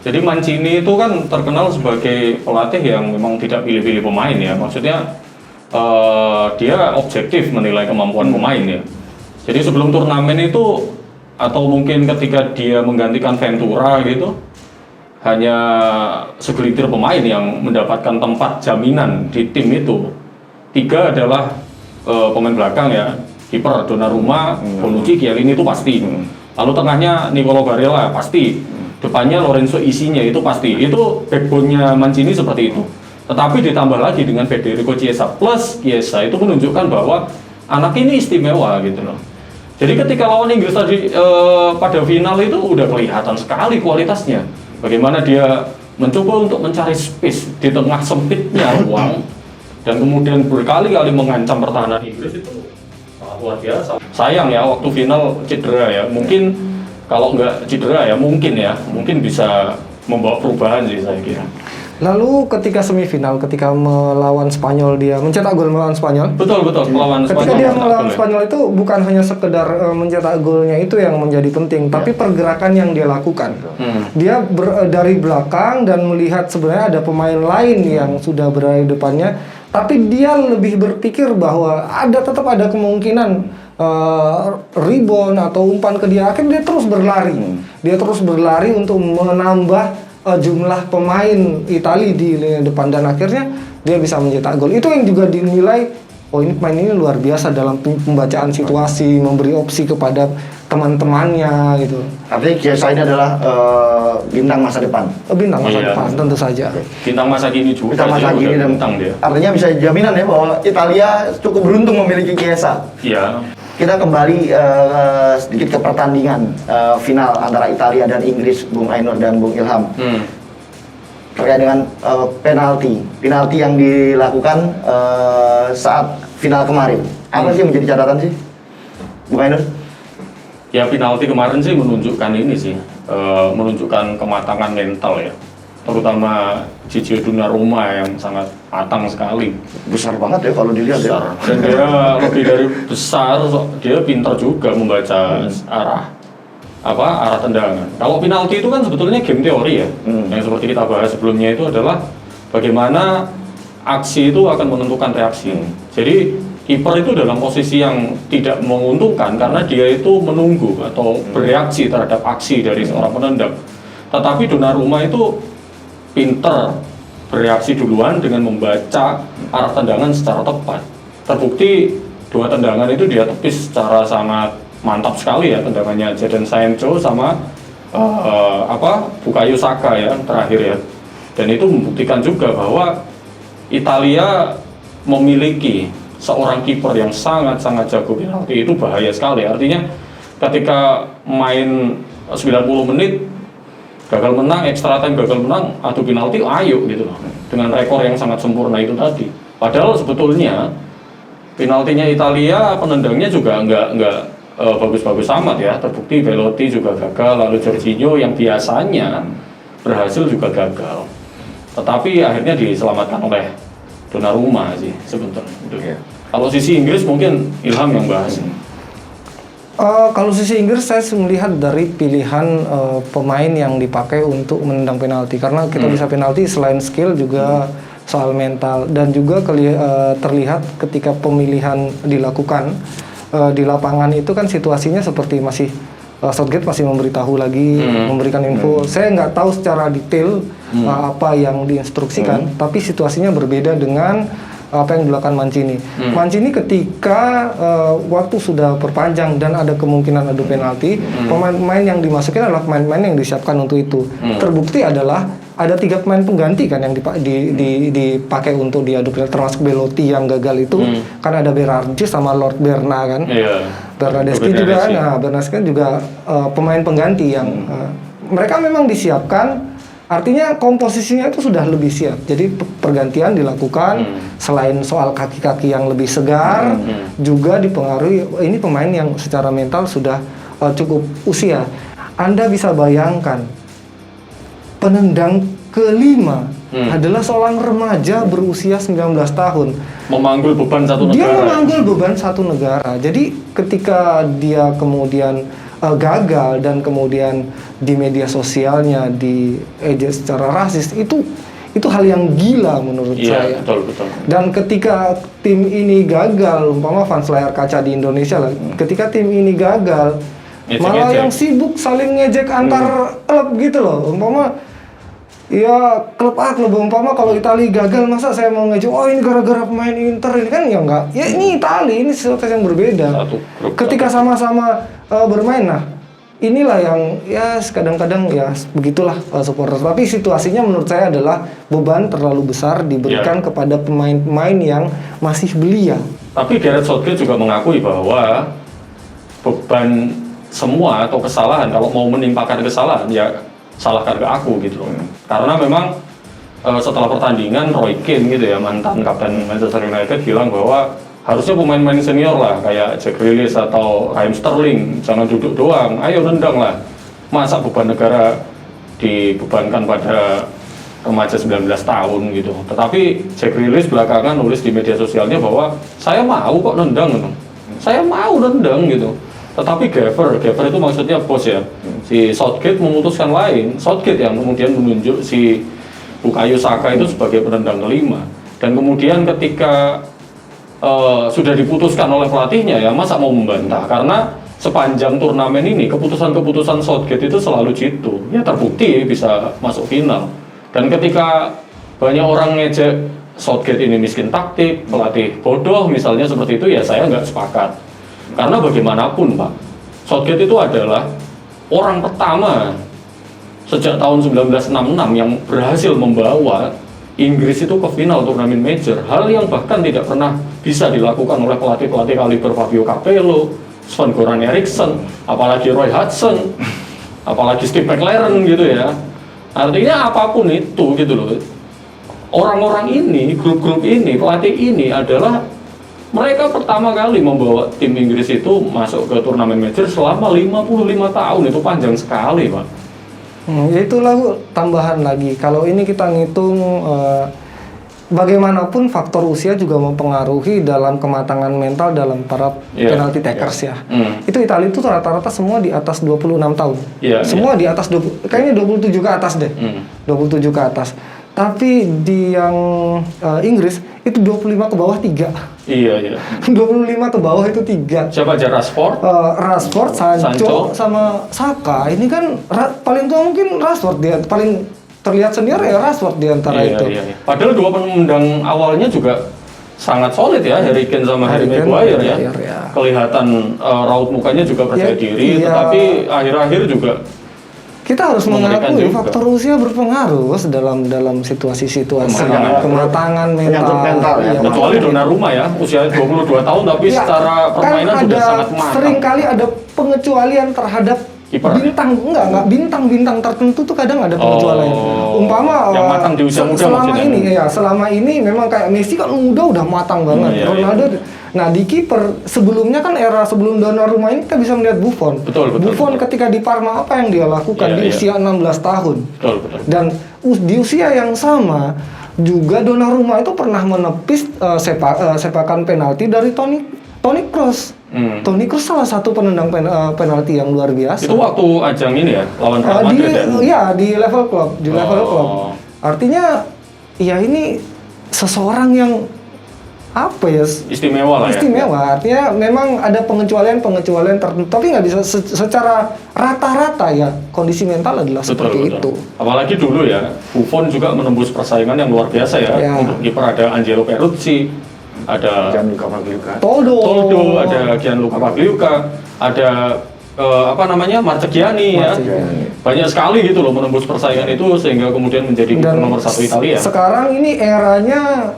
Jadi Mancini itu kan terkenal sebagai pelatih yang memang tidak pilih-pilih pemain ya. Maksudnya dia objektif menilai kemampuan pemain ya. Jadi sebelum turnamen itu atau mungkin ketika dia menggantikan Ventura gitu, hanya segelintir pemain yang mendapatkan tempat jaminan di tim itu. 3 adalah pemain belakang ya. Kiper Donnarumma, Bonucci, Chiellini itu pasti. Lalu tengahnya Nicolo Barella pasti. Depannya Lorenzo Insigne itu pasti. Itu backbone-nya Mancini seperti itu. Tetapi ditambah lagi dengan Federico Chiesa plus Chiesa itu menunjukkan bahwa anak ini istimewa gitu loh. Jadi ketika lawan Inggris tadi pada final itu udah kelihatan sekali kualitasnya. Bagaimana dia mencoba untuk mencari space di tengah sempitnya ruang dan kemudian berkali-kali mengancam pertahanan Inggris itu sangat luar biasa. Sayang ya waktu final cedera ya. Mungkin kalau nggak cedera ya mungkin bisa membawa perubahan sih saya kira. Lalu ketika semifinal, ketika melawan Spanyol, dia mencetak gol melawan Spanyol. Betul melawan Spanyol. Ketika dia melawan Spanyol itu bukan hanya sekedar mencetak golnya itu yang menjadi penting, tapi pergerakan yang dia lakukan. Dia dari belakang dan melihat sebenarnya ada pemain lain yang sudah berada di depannya, tapi dia lebih berpikir bahwa tetap ada kemungkinan rebound atau umpan ke dia. Akhirnya dia terus berlari. Dia terus berlari untuk menambah jumlah pemain Italia di lini depan dan akhirnya dia bisa mencetak gol. Itu yang juga dinilai ini pemain ini luar biasa dalam pembacaan situasi, memberi opsi kepada teman-temannya gitu. Artinya Chiesa ini adalah bintang masa depan. Bintang masa depan tentu saja. Bintang masa kini juga. Bintang masa kini dan bintang dia. Artinya bisa jaminan ya bahwa Italia cukup beruntung memiliki Chiesa. Iya. Kita kembali sedikit ke pertandingan final antara Italia dan Inggris, Bung Ainur dan Bung Ilham. Terkait dengan penalti yang dilakukan saat final kemarin. Apa sih yang menjadi catatan sih, Bung Ainur? Ya penalti kemarin sih menunjukkan ini sih, menunjukkan kematangan mental ya. Terutama Gigio Donnarumma yang sangat matang sekali. Besar banget ya kalau dilihat besar. ya. Dan dia lebih dari besar, dia pintar juga membaca arah tendangan. Kalau penalti itu kan sebetulnya game teori ya. Yang seperti kita bahas sebelumnya itu adalah bagaimana aksi itu akan menentukan reaksi. Jadi kiper itu dalam posisi yang tidak menguntungkan karena dia itu menunggu atau bereaksi terhadap aksi dari seorang penendang. Tetapi Donnarumma itu pinter bereaksi duluan dengan membaca arah tendangan secara tepat. Terbukti 2 tendangan itu dia tepis secara sangat mantap sekali ya, tendangannya Jadon Sancho sama Bukayo Saka ya terakhir ya. Dan itu membuktikan juga bahwa Italia memiliki seorang kiper yang sangat-sangat jago penalti. Itu bahaya sekali. Artinya ketika main 90 menit gagal menang, extra time gagal menang, adu penalti, ayo gitu loh. Dengan rekor yang sangat sempurna itu tadi. Padahal sebetulnya penaltinya Italia, penendangnya juga nggak bagus-bagus amat ya. Terbukti Belotti juga gagal, lalu Jorginho yang biasanya berhasil juga gagal. Tetapi akhirnya diselamatkan oleh Donnarumma sih sebetulnya. Kalau sisi Inggris mungkin Ilham yang bahas. Kalau sisi Inggris saya melihat dari pilihan pemain yang dipakai untuk menendang penalti, karena kita bisa penalti selain skill juga soal mental, dan juga terlihat ketika pemilihan dilakukan di lapangan itu kan situasinya seperti masih Southgate masih memberitahu lagi, memberikan info. Saya nggak tahu secara detail apa yang diinstruksikan, tapi situasinya berbeda dengan apa yang dilakukan Mancini. Mancini ketika waktu sudah perpanjang dan ada kemungkinan adu penalti, pemain-pemain yang dimasukin adalah pemain-pemain yang disiapkan untuk itu. Terbukti adalah ada 3 pemain pengganti kan yang dipakai untuk diadu penalti, termasuk Belotti yang gagal itu. Kan ada Berardi sama Lord Berna kan. Bernardeschi juga kan. Bernardeschi kan juga pemain pengganti yang mereka memang disiapkan Artinya komposisinya itu sudah lebih siap. Jadi pergantian dilakukan selain soal kaki-kaki yang lebih segar, juga dipengaruhi ini pemain yang secara mental sudah cukup usia. Anda bisa bayangkan penendang kelima adalah seorang remaja berusia 19 tahun. Memanggul beban satu negara. Dia memanggul beban satu negara. Jadi ketika dia kemudian gagal dan kemudian di media sosialnya diejek secara rasis, itu hal yang gila menurut saya. Betul, betul. Dan ketika tim ini gagal, umpama fans layar kaca di Indonesia lah, ketika tim ini gagal, malah yang sibuk saling ngejek antar klub gitu loh. Umpama ya klub A, klub umpama kalau Italia gagal, masa saya mau ngejek, oh ini gara-gara pemain Inter, ini kan ya enggak. Ya ini Italia, ini sesuatu yang berbeda. Ketika sama-sama bermain, nah inilah yang ya kadang-kadang ya begitulah supporter. Tapi situasinya menurut saya adalah beban terlalu besar diberikan kepada pemain-pemain yang masih belia. Tapi Gareth Southgate juga mengakui bahwa beban semua atau kesalahan, kalau mau menimpakan kesalahan ya salahkan ke aku gitu loh. Karena memang setelah pertandingan Roy Keane gitu ya, mantan kapten Manchester United, bilang bahwa harusnya pemain-pemain senior lah kayak Jack Grealish atau Raheem Sterling jangan duduk doang, ayo nendang lah. Masa beban negara dibebankan pada remaja 19 tahun gitu. Tetapi Jack Grealish belakangan nulis di media sosialnya bahwa saya mau kok nendang gitu. Saya mau nendang gitu. Tetapi Gaffer itu maksudnya bos ya. Si Southgate memutuskan lain. Southgate yang kemudian menunjuk si Bukayo Saka itu sebagai penendang kelima. Dan kemudian ketika sudah diputuskan oleh pelatihnya, ya masa mau membantah, karena sepanjang turnamen ini keputusan-keputusan Southgate itu selalu jitu, ya terbukti bisa masuk final. Dan ketika banyak orang ngejek Southgate ini miskin taktik, pelatih bodoh misalnya seperti itu, ya saya nggak sepakat. Karena bagaimanapun Pak, Southgate itu adalah orang pertama sejak tahun 1966 yang berhasil membawa Inggris itu ke final turnamen major, hal yang bahkan tidak pernah bisa dilakukan oleh pelatih-pelatih kaliber Fabio Capello, Sven-Goran Eriksson, apalagi Roy Hodgson, apalagi Steve McLaren gitu ya. Artinya apapun itu gitu loh. Orang-orang ini, grup-grup ini, pelatih ini adalah mereka pertama kali membawa tim Inggris itu masuk ke turnamen major selama 55 tahun, itu panjang sekali Pak. Ya itulah tambahan lagi. Kalau ini kita ngitung bagaimanapun faktor usia juga mempengaruhi dalam kematangan mental dalam para penalti takers ya. Itu Italia itu rata-rata semua di atas 26 tahun. Semua di atas 20, kayaknya 27 ke atas deh. 27 ke atas. Tapi di yang Inggris itu 25 ke bawah 3. Iya. 25 ke bawah itu 3. Siapa aja? Rashford, Sancho sama Saka. Ini kan paling tua mungkin Rashford, dia paling terlihat senior ya Rashford di antara itu. Iya. Padahal dua penendang awalnya juga sangat solid ya, Harry Kane sama Harry Maguire ya. Kelihatan raut mukanya juga percaya diri, tetapi akhir-akhir juga kita harus mengakui faktor usia berpengaruh dalam situasi-situasi kematangan mental. Ya. Kecuali Donnarumma ya, usia 22 tahun tapi secara permainan sudah sangat matang. Sering kali ada pengecualian terhadap bintang, enggak bintang-bintang tertentu tuh kadang ada pengecualian. Umpama yang matang di usia muda selama ini memang kayak Messi kan udah matang banget. Ronaldo. Nah di kiper sebelumnya kan era sebelum Donnarumma ini kita bisa melihat Buffon. Buffon ketika di Parma apa yang dia lakukan di usia 16 tahun. Dan di usia yang sama juga Donnarumma itu pernah menepis sepakan penalti dari Toni Kroos. Toni Kroos salah satu penendang penalti yang luar biasa. Itu waktu ajang ini ya lawan Real Madrid di level klub, Artinya ya ini seseorang yang apa ya, istimewa lah. Artinya memang ada pengecualian tertentu, tapi nggak bisa secara rata-rata ya kondisi mental adalah seperti itu. Apalagi dulu ya Buffon juga menembus persaingan yang luar biasa ya. Untuk kiper ada Angelo Peruzzi, ada Gianluca Pagliuca, Toldo, ada Gianluca Pagliuca, ada Marchegiani ya. Banyak sekali gitu loh menembus persaingan itu sehingga kemudian menjadi kiper nomor 1 Italia. Sekarang ini eranya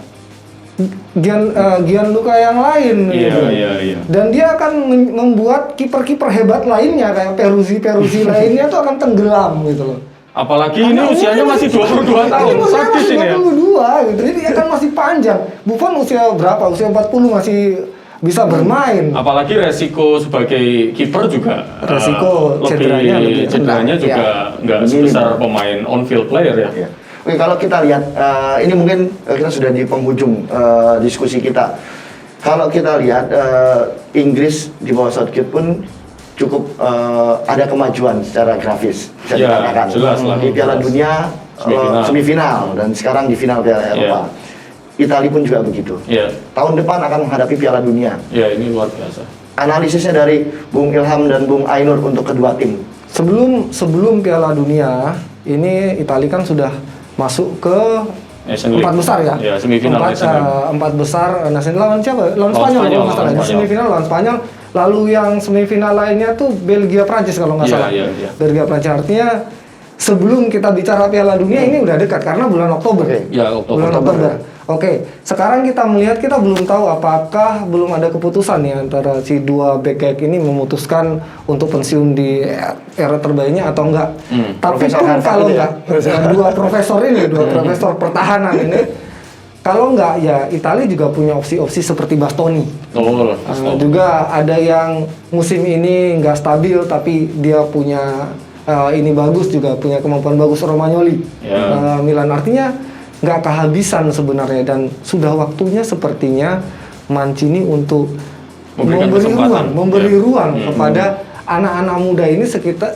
Gianluca yang lain. Iya. Dan dia akan membuat kiper-kiper hebat lainnya kayak Peruzzi lainnya tuh akan tenggelam gitu loh. Apalagi ini usianya masih 22 tahun, Ini usianya sadis masih ini ya. 22 gitu. Jadi akan masih panjang. Buffon usia berapa? Usia 40 masih bisa bermain. Apalagi resiko sebagai kiper juga Resiko cederanya lebih cederanya rendah. juga nggak sebesar pemain on field player ya. Ya. Oke, kalau kita lihat ini mungkin kita sudah di penghujung diskusi kita. Kalau kita lihat Inggris di bawah Southgate pun cukup ada kemajuan secara grafis bisa Ya, dikatakan. jelas lah. Di Piala Dunia semifinal dan sekarang di final Piala Eropa. Italia pun juga begitu. Iya. Tahun depan akan menghadapi Piala Dunia. Ya, ini luar biasa. Analisisnya dari Bung Ilham dan Bung Ainur untuk kedua tim. Sebelum Piala Dunia, ini Italia kan sudah masuk ke Nation League. 4 besar ya. Ya, semifinal Nation League. 4 besar Nation lawan siapa? Lawan Spanyol Spanyol, kalau nggak salah. lawan Di Spanyol. semifinal lawan Spanyol. Lalu yang semifinal lainnya tuh Belgia Prancis kalau nggak Iya, salah. iya. Belgia Prancis artinya sebelum kita bicara Piala Dunia ini udah dekat karena bulan Oktober. Ya, Oktober. Bulan Oktober. Oke, sekarang kita melihat kita belum tahu apakah belum ada keputusan nih antara si dua back ini memutuskan untuk pensiun di era terbaiknya atau enggak. Tapi Profesor pun Hanfak kalau ini ya? enggak dua profesor ini, dua profesor pertahanan ini, kalau enggak ya Italia juga punya opsi-opsi seperti Bastoni. Betul. Juga ada yang musim ini nggak stabil tapi dia punya ini bagus juga punya kemampuan bagus Romagnoli. Ya. Milan artinya nggak kehabisan sebenarnya dan sudah waktunya sepertinya Mancini untuk Memberikan kesempatan. memberi Ya. ruang kepada anak-anak muda ini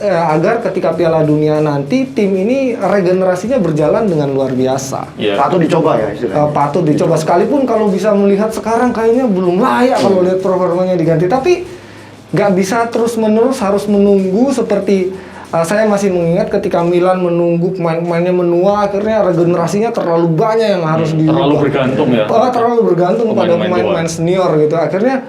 agar ketika Piala Dunia nanti tim ini regenerasinya berjalan dengan luar biasa. Ya. Patut dicoba ya istilahnya. Patut dicoba sekalipun kalau bisa melihat sekarang kayaknya belum layak kalau lihat performanya diganti, tapi nggak bisa terus-menerus harus menunggu seperti saya masih mengingat ketika Milan menunggu pemain-pemainnya menua, akhirnya regenerasinya terlalu banyak yang harus Terlalu bergantung ya. terlalu bergantung pada Pemain-pemain pemain-pemain senior gitu. Akhirnya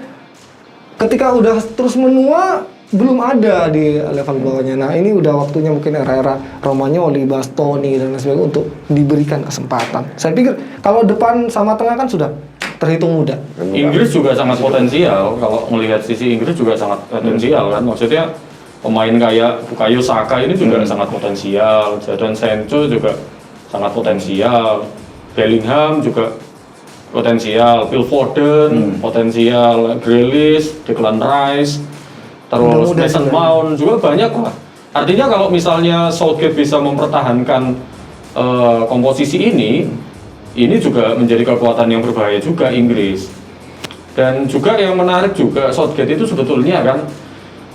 ketika udah terus menua belum ada di level bawahnya. Nah ini udah waktunya mungkin era-era Romagnoli, Bastoni dan lain sebagainya untuk diberikan kesempatan. Saya pikir kalau depan sama tengah kan sudah terhitung mudah. Inggris juga sangat potensial. Kalau melihat sisi Inggris juga sangat potensial kan. Maksudnya pemain kayak Bukayo Saka ini juga sangat potensial. Jadon Sancho juga sangat potensial. Bellingham juga potensial. Phil Foden potensial. Grealish, Declan Rice, terus Mudah-mudahan Mason juga. Mount juga banyak lah. Artinya kalau misalnya Southgate bisa mempertahankan komposisi ini juga menjadi kekuatan yang berbahaya juga Inggris. Dan juga yang menarik juga Southgate itu sebetulnya kan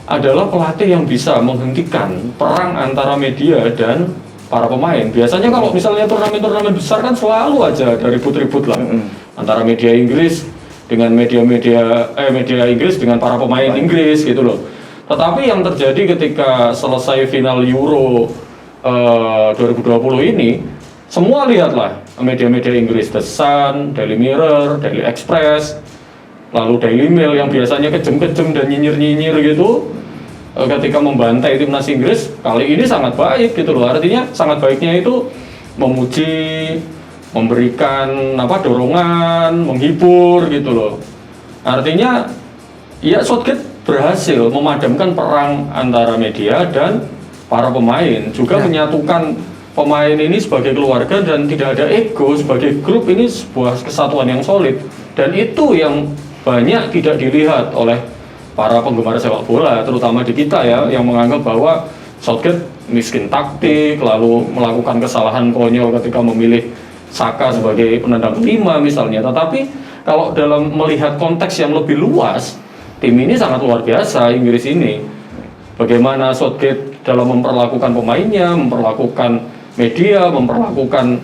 adalah pelatih yang bisa menghentikan perang antara media dan para pemain. Biasanya kalau misalnya turnamen-turnamen besar kan selalu aja ada ribut-ribut lah antara media Inggris dengan media Inggris dengan para pemain Inggris gitu loh. Tetapi yang terjadi ketika selesai final Euro 2020 ini, semua lihatlah media-media Inggris, The Sun, Daily Mirror, Daily Express, lalu Daily Mail yang biasanya kejem-kejem dan nyinyir-nyinyir gitu, ketika membantai timnas Inggris kali ini sangat baik gitu loh. Artinya sangat baiknya itu memuji, memberikan dorongan, menghibur gitu loh. Artinya ya Southgate berhasil memadamkan perang antara media dan para pemain, juga menyatukan pemain ini sebagai keluarga dan tidak ada ego. Sebagai grup ini sebuah kesatuan yang solid, dan itu yang banyak tidak dilihat oleh para penggemar sepak bola, terutama di kita ya, yang menganggap bahwa Southgate miskin taktik, lalu melakukan kesalahan konyol ketika memilih Saka sebagai penendang kelima misalnya. Tetapi kalau dalam melihat konteks yang lebih luas, tim ini sangat luar biasa Inggris ini. Bagaimana Southgate dalam memperlakukan pemainnya, memperlakukan media, memperlakukan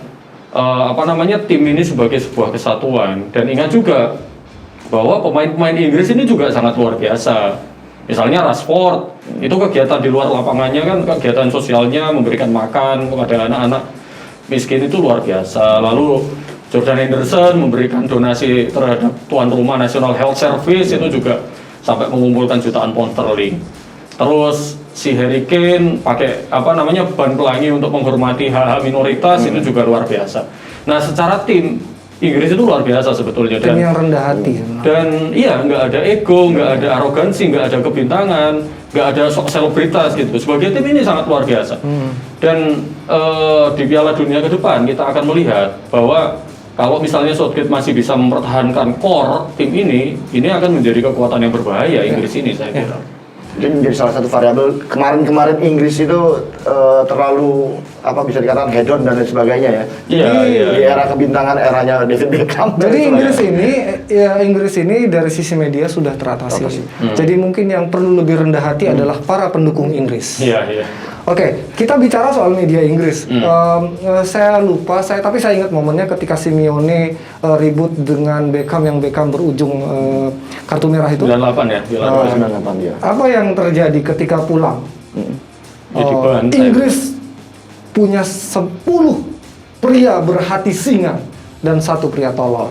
tim ini sebagai sebuah kesatuan. Dan ingat juga bahwa pemain-pemain Inggris ini juga sangat luar biasa. Misalnya Rashford, itu kegiatan di luar lapangannya kan, kegiatan sosialnya, memberikan makan kepada anak-anak miskin itu luar biasa. Lalu Jordan Henderson memberikan donasi terhadap tuan rumah National Health Service, itu juga sampai mengumpulkan jutaan pound sterling. Terus si Harry Kane pakai ban pelangi untuk menghormati hak-hak minoritas, itu juga luar biasa. Nah secara tim Inggris itu luar biasa sebetulnya, Tim yang rendah hati sebenarnya. dan iya, nggak ada ego, nggak ada arogansi, nggak ada kebintangan, nggak ada sok selebritas gitu. Sebagai tim ini sangat luar biasa. Dan di Piala Dunia ke depan kita akan melihat bahwa kalau misalnya Southgate masih bisa mempertahankan core tim ini akan menjadi kekuatan yang berbahaya Inggris ini saya kira. Jadi menjadi salah satu variabel. Kemarin Inggris itu terlalu bisa dikatakan hedon dan lain sebagainya ya. Iya, iya. Di era kebintangan eranya David Beckham. Jadi Inggris ini dari sisi media sudah teratasi. Jadi mungkin yang perlu lebih rendah hati adalah para pendukung Inggris. Iya, iya. Oke, kita bicara soal media Inggris. Saya lupa, tapi saya ingat momennya ketika Simeone ribut dengan Beckham yang Beckham berujung kartu merah itu. 98 ya, 98 ya. Apa yang terjadi ketika pulang? Jadi bantai. Inggris punya 10 pria berhati singa dan 1 pria tolol.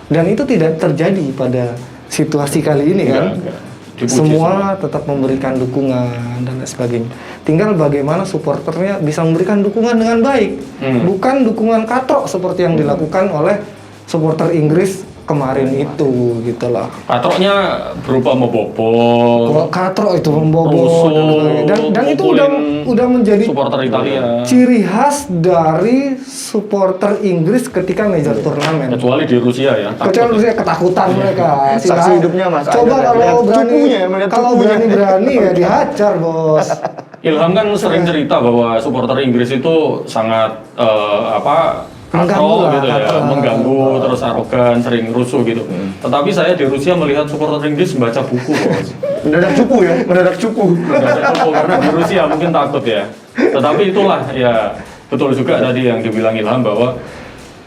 Dan itu tidak terjadi pada situasi kali ini kan. Enggak. Dipuji Semua tetap memberikan dukungan dan lain sebagainya. Tinggal bagaimana supporternya bisa memberikan dukungan dengan baik, bukan dukungan katrok seperti yang dilakukan oleh supporter Inggris kemarin itu, gitu loh. Katroknya berupa membobol, Kalau katrok itu membobol rusuh, dan itu mukulin udah menjadi supporter Italia. ciri khas dari supporter Inggris ketika major turnamen. Kecuali di Rusia ya. Kecuali Rusia ketakutan mereka. Saksi hidupnya, Mas. Coba Ada, kalau lihat berani, cukunya, melihat kalau cukunya. berani ya dihajar bos. Ilham kan sering cerita bahwa supporter Inggris itu sangat Mengganggu katrok lah, gitu ya, katrok. mengganggu, terus arogan, sering rusuh gitu. Tetapi saya di Rusia melihat supporter Inggris membaca buku, bos. Mendadak cupu ya, mendadak cupu. Nggak ada cukup, karena di Rusia mungkin takut ya. Tetapi itulah ya, betul juga tadi yang dibilang Ilham bahwa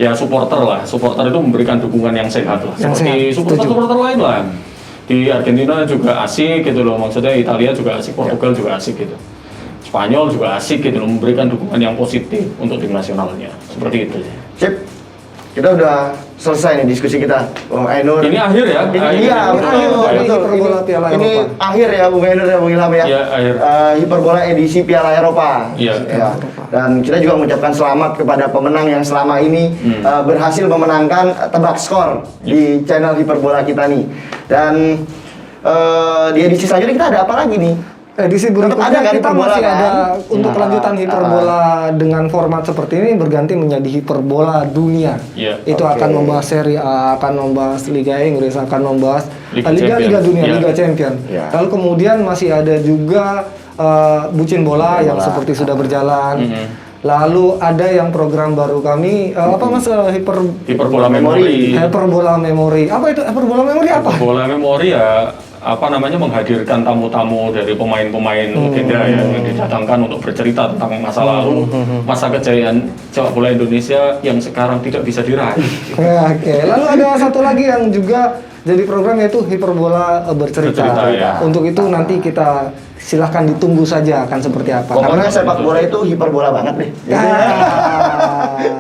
ya supporter itu memberikan dukungan yang sehat lah. Yang Seperti sehat, supporter lain lah. Di Argentina juga asik gitu loh, maksudnya Italia juga asik, Portugal juga asik gitu. Spanyol juga asik gitu loh, memberikan dukungan yang positif untuk tim nasionalnya. Seperti itu ya. Sip. Kita udah selesai nih diskusi kita, Bung Ainur. Ini akhir ya? Iya, betul. Hiperbola Piala Ini Eropa. akhir ya, Bung Ainur ya, Bung Ilham ya. Iya, akhir. Hiperbola edisi Piala Eropa. Iya. Ya. Dan kita juga mengucapkan selamat kepada pemenang yang selama ini berhasil memenangkan tebak skor di channel Hiperbola kita nih. Dan di edisi selanjutnya kita ada apa lagi nih? Edisi berikutnya ada kan kita hiperbola, masih kan? ada untuk Nah, kelanjutan hiperbola dengan format seperti ini berganti menjadi hiperbola dunia. Iya. Itu Oke. akan membahas Serie A, akan membahas Liga Inggris, akan membahas Liga Liga Champions. Dunia, Iya. Liga Champion. Iya. Lalu kemudian masih ada juga bucin bola yang Bola. seperti sudah berjalan. Lalu ada yang program baru kami apa mas Hiperbola memori. Hyperbola Memory. Apa itu Hyperbola Memory apa? Bola memori ya menghadirkan tamu-tamu dari pemain-pemain legenda ya, yang didatangkan untuk bercerita tentang masa lalu, masa kejayaan sepak bola Indonesia yang sekarang tidak bisa diraih. Ya, oke. Lalu ada satu lagi yang juga jadi program yaitu Hiperbola bercerita. Bercerita, ya. Untuk itu nanti kita silahkan ditunggu saja akan seperti apa. Pokoknya sepak bola itu hiperbola banget deh. Ya.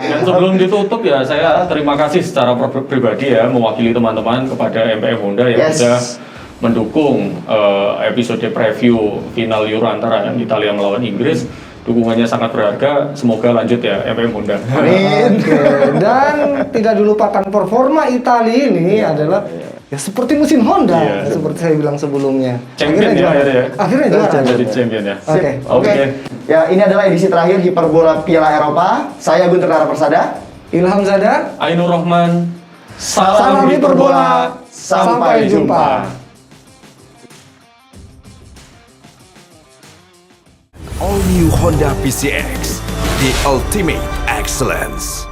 Dan sebelum ditutup ya, saya terima kasih secara pribadi ya mewakili teman-teman kepada MPM Honda yang Yes. sudah mendukung episode preview final Euro antara Italia melawan Inggris. Dukungannya sangat berharga. Semoga lanjut ya MPM Honda. Amin. Oke. Dan tidak dilupakan performa Italia ini adalah ya seperti mesin Honda Iya. seperti saya bilang sebelumnya. Champion ya, juara. akhirnya ya. Akhirnya juara. Jadi champion ya. Oke. Oke. Ya, ini adalah edisi terakhir Hiperbola Piala Eropa. Saya Guntur Nara Persada. Ilham Zadar. Ainur Rahman. Salam Hiperbola. Sampai jumpa. All New Honda PCX, the ultimate excellence.